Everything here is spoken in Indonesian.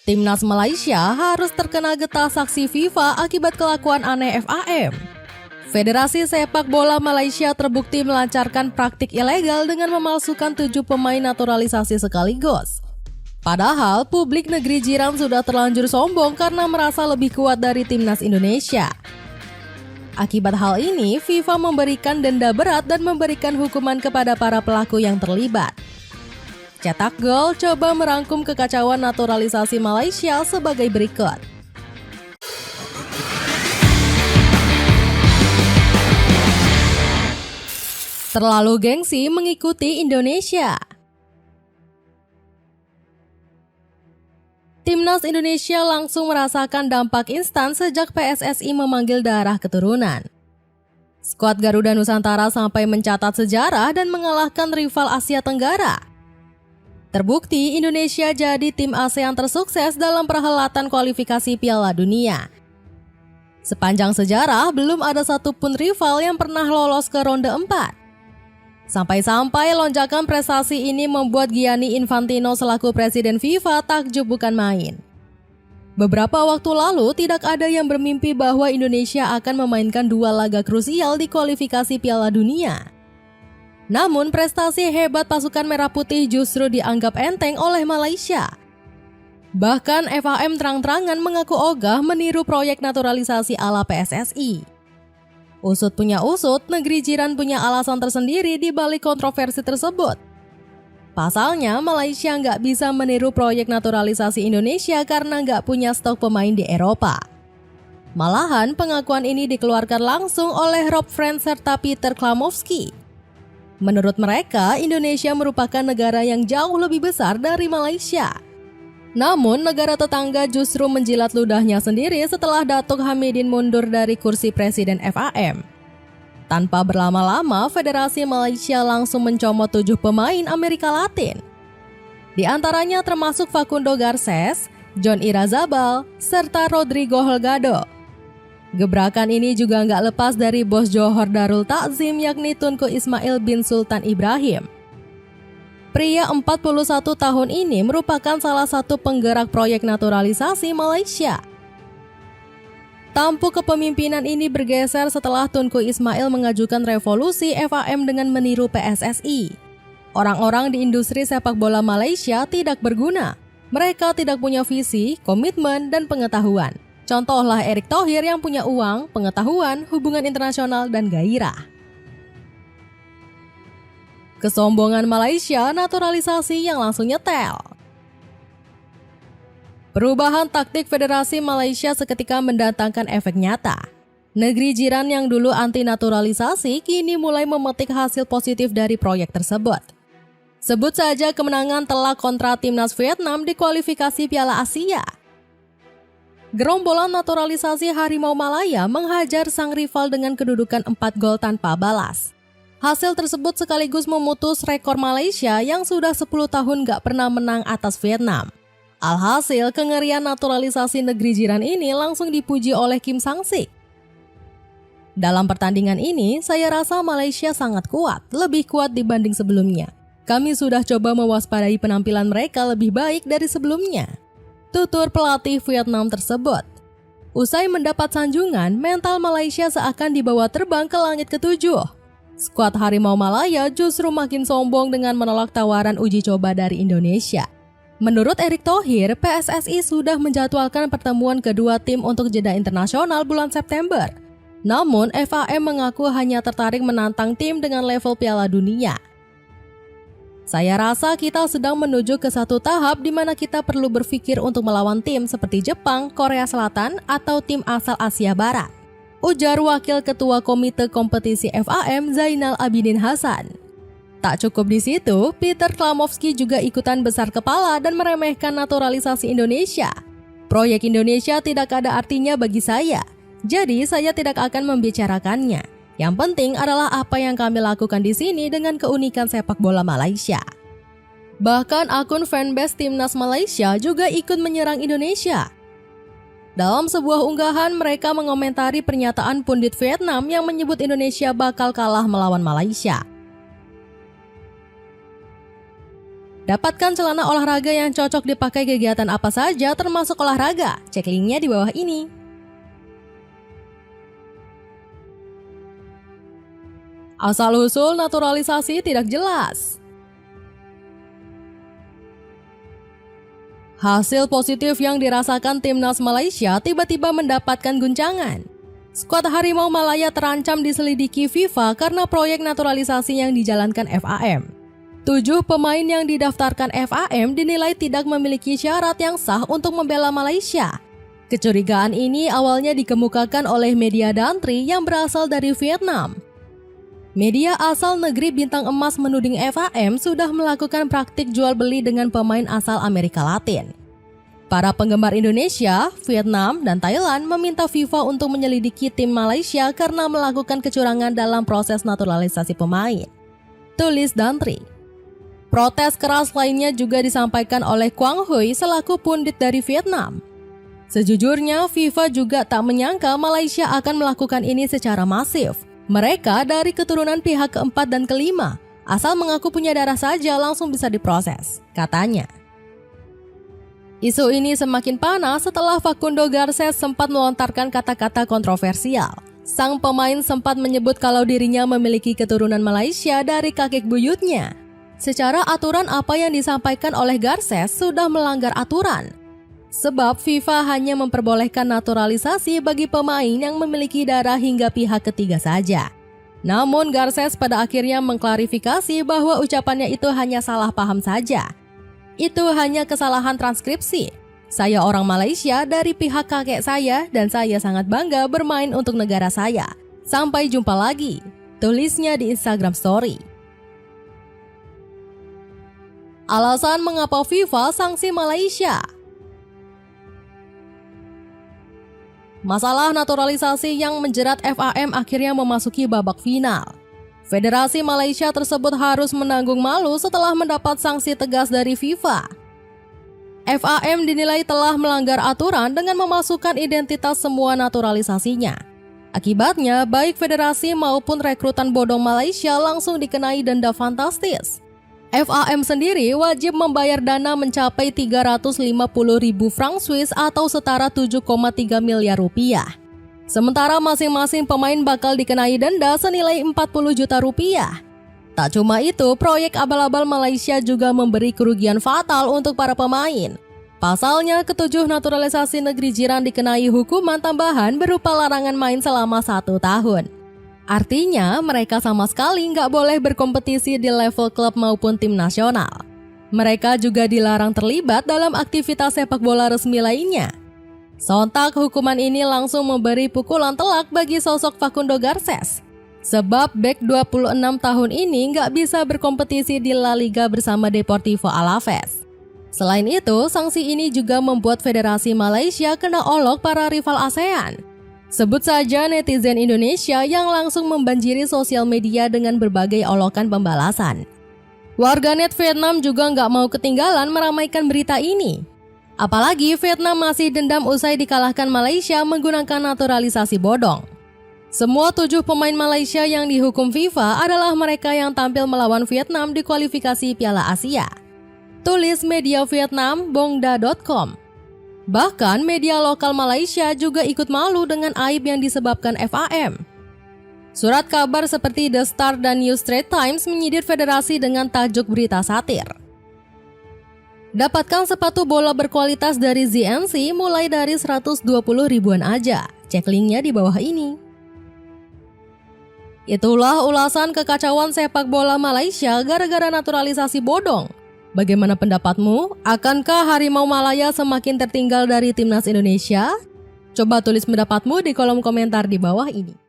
Timnas Malaysia harus terkena getah saksi FIFA akibat kelakuan aneh FAM. Federasi Sepak Bola Malaysia terbukti melancarkan praktik ilegal dengan memalsukan 7 pemain naturalisasi sekaligus. Padahal publik negeri jiran sudah terlanjur sombong karena merasa lebih kuat dari Timnas Indonesia. Akibat hal ini, FIFA memberikan denda berat dan memberikan hukuman kepada para pelaku yang terlibat. Cetak Gol coba merangkum kekacauan naturalisasi Malaysia sebagai berikut. Terlalu gengsi mengikuti Indonesia. Timnas Indonesia langsung merasakan dampak instan sejak PSSI memanggil darah keturunan. Skuad Garuda Nusantara sampai mencatat sejarah dan mengalahkan rival Asia Tenggara. Terbukti Indonesia jadi tim ASEAN tersukses dalam perhelatan kualifikasi Piala Dunia. Sepanjang sejarah belum ada satupun rival yang pernah lolos ke ronde 4. Sampai-sampai lonjakan prestasi ini membuat Gianni Infantino selaku Presiden FIFA takjub bukan main. Beberapa waktu lalu tidak ada yang bermimpi bahwa Indonesia akan memainkan 2 laga krusial di kualifikasi Piala Dunia. Namun prestasi hebat pasukan Merah Putih justru dianggap enteng oleh Malaysia. Bahkan FAM terang-terangan mengaku ogah meniru proyek naturalisasi ala PSSI. Usut punya usut, negeri jiran punya alasan tersendiri di balik kontroversi tersebut. Pasalnya, Malaysia nggak bisa meniru proyek naturalisasi Indonesia karena nggak punya stok pemain di Eropa. Malahan, pengakuan ini dikeluarkan langsung oleh Rob Friend serta Peter Klamowski. Menurut mereka, Indonesia merupakan negara yang jauh lebih besar dari Malaysia. Namun, negara tetangga justru menjilat ludahnya sendiri setelah Datuk Hamidin mundur dari kursi Presiden FAM. Tanpa berlama-lama, Federasi Malaysia langsung mencomot 7 pemain Amerika Latin. Di antaranya termasuk Facundo Garces, John Irazabal, serta Rodrigo Holgado. Gebrakan ini juga nggak lepas dari bos Johor Darul Takzim yakni Tunku Ismail bin Sultan Ibrahim. Pria 41 tahun ini merupakan salah satu penggerak proyek naturalisasi Malaysia. Tampuk kepemimpinan ini bergeser setelah Tunku Ismail mengajukan revolusi FAM dengan meniru PSSI. Orang-orang di industri sepak bola Malaysia tidak berguna. Mereka tidak punya visi, komitmen, dan pengetahuan. Contohlah Erick Thohir yang punya uang, pengetahuan, hubungan internasional, dan gairah. Kesombongan Malaysia naturalisasi yang langsung nyetel. Perubahan taktik Federasi Malaysia seketika mendatangkan efek nyata. Negeri jiran yang dulu anti naturalisasi kini mulai memetik hasil positif dari proyek tersebut. Sebut saja kemenangan telak kontra Timnas Vietnam di kualifikasi Piala Asia. Gerombolan naturalisasi Harimau Malaya menghajar sang rival dengan kedudukan 4 gol tanpa balas. Hasil tersebut sekaligus memutus rekor Malaysia yang sudah 10 tahun gak pernah menang atas Vietnam. Alhasil, kengerian naturalisasi negeri jiran ini langsung dipuji oleh Kim Sang-sik. Dalam pertandingan ini, saya rasa Malaysia sangat kuat, lebih kuat dibanding sebelumnya. Kami sudah coba mewaspadai penampilan mereka lebih baik dari sebelumnya. Tutur pelatih Vietnam tersebut. Usai mendapat sanjungan, mental Malaysia seakan dibawa terbang ke langit ketujuh. Skuad Harimau Malaya justru makin sombong dengan menolak tawaran uji coba dari Indonesia. Menurut Erick Thohir, PSSI sudah menjadwalkan pertemuan kedua tim untuk jeda internasional bulan September. Namun, FAM mengaku hanya tertarik menantang tim dengan level Piala Dunia. Saya rasa kita sedang menuju ke satu tahap di mana kita perlu berpikir untuk melawan tim seperti Jepang, Korea Selatan, atau tim asal Asia Barat. Ujar Wakil Ketua Komite Kompetisi FAM Zainal Abidin Hasan. Tak cukup di situ, Peter Klamowski juga ikutan besar kepala dan meremehkan naturalisasi Indonesia. Proyek Indonesia tidak ada artinya bagi saya, jadi saya tidak akan membicarakannya. Yang penting adalah apa yang kami lakukan di sini dengan keunikan sepak bola Malaysia. Bahkan akun fanbase Timnas Malaysia juga ikut menyerang Indonesia. Dalam sebuah unggahan, mereka mengomentari pernyataan pundit Vietnam yang menyebut Indonesia bakal kalah melawan Malaysia. Dapatkan celana olahraga yang cocok dipakai kegiatan apa saja termasuk olahraga. Cek linknya di bawah ini. Asal-usul naturalisasi tidak jelas. Hasil positif yang dirasakan timnas Malaysia tiba-tiba mendapatkan guncangan. Skuad Harimau Malaya terancam diselidiki FIFA karena proyek naturalisasi yang dijalankan FAM. 7 pemain yang didaftarkan FAM dinilai tidak memiliki syarat yang sah untuk membela Malaysia. Kecurigaan ini awalnya dikemukakan oleh media Dantri yang berasal dari Vietnam. Media asal negeri bintang emas menuding FAM sudah melakukan praktik jual beli dengan pemain asal Amerika Latin. Para penggemar Indonesia, Vietnam, dan Thailand meminta FIFA untuk menyelidiki tim Malaysia karena melakukan kecurangan dalam proses naturalisasi pemain. Tulis Dantri. Protes keras lainnya juga disampaikan oleh Quang Huy selaku pundit dari Vietnam. Sejujurnya, FIFA juga tak menyangka Malaysia akan melakukan ini secara masif. Mereka dari keturunan pihak keempat dan kelima, asal mengaku punya darah saja langsung bisa diproses, katanya. Isu ini semakin panas setelah Facundo Garces sempat melontarkan kata-kata kontroversial. Sang pemain sempat menyebut kalau dirinya memiliki keturunan Malaysia dari kakek buyutnya. Secara aturan apa yang disampaikan oleh Garces sudah melanggar aturan. Sebab FIFA hanya memperbolehkan naturalisasi bagi pemain yang memiliki darah hingga pihak ketiga saja. Namun Garces pada akhirnya mengklarifikasi bahwa ucapannya itu hanya salah paham saja. Itu hanya kesalahan transkripsi. Saya orang Malaysia dari pihak kakek saya dan saya sangat bangga bermain untuk negara saya. Sampai jumpa lagi, tulisnya di Instagram Story. Alasan mengapa FIFA sanksi Malaysia. Masalah naturalisasi yang menjerat FAM akhirnya memasuki babak final. Federasi Malaysia tersebut harus menanggung malu setelah mendapat sanksi tegas dari FIFA. FAM dinilai telah melanggar aturan dengan memasukkan identitas semua naturalisasinya. Akibatnya, baik federasi maupun rekrutan bodong Malaysia langsung dikenai denda fantastis. FAM sendiri wajib membayar dana mencapai 350.000 franc Swiss atau setara 7,3 miliar rupiah. Sementara masing-masing pemain bakal dikenai denda senilai 40 juta rupiah. Tak cuma itu, proyek abal-abal Malaysia juga memberi kerugian fatal untuk para pemain. Pasalnya, ketujuh naturalisasi negeri jiran dikenai hukuman tambahan berupa larangan main selama 1 tahun. Artinya, mereka sama sekali nggak boleh berkompetisi di level klub maupun tim nasional. Mereka juga dilarang terlibat dalam aktivitas sepak bola resmi lainnya. Sontak hukuman ini langsung memberi pukulan telak bagi sosok Facundo Garces. Sebab bek 26 tahun ini nggak bisa berkompetisi di La Liga bersama Deportivo Alaves. Selain itu, sanksi ini juga membuat Federasi Malaysia kena olok para rival ASEAN. Sebut saja netizen Indonesia yang langsung membanjiri sosial media dengan berbagai olokan pembalasan. Warganet Vietnam juga nggak mau ketinggalan meramaikan berita ini. Apalagi Vietnam masih dendam usai dikalahkan Malaysia menggunakan naturalisasi bodong. Semua 7 pemain Malaysia yang dihukum FIFA adalah mereka yang tampil melawan Vietnam di kualifikasi Piala Asia. Tulis media Vietnam Bongda.com. Bahkan media lokal Malaysia juga ikut malu dengan aib yang disebabkan FAM. Surat kabar seperti The Star dan New Straits Times menyindir federasi dengan tajuk berita satir. Dapatkan sepatu bola berkualitas dari ZNC mulai dari 120 ribuan aja. Cek linknya di bawah ini. Itulah ulasan kekacauan sepak bola Malaysia gara-gara naturalisasi bodong. Bagaimana pendapatmu? Akankah Harimau Malaya semakin tertinggal dari timnas Indonesia? Coba tulis pendapatmu di kolom komentar di bawah ini.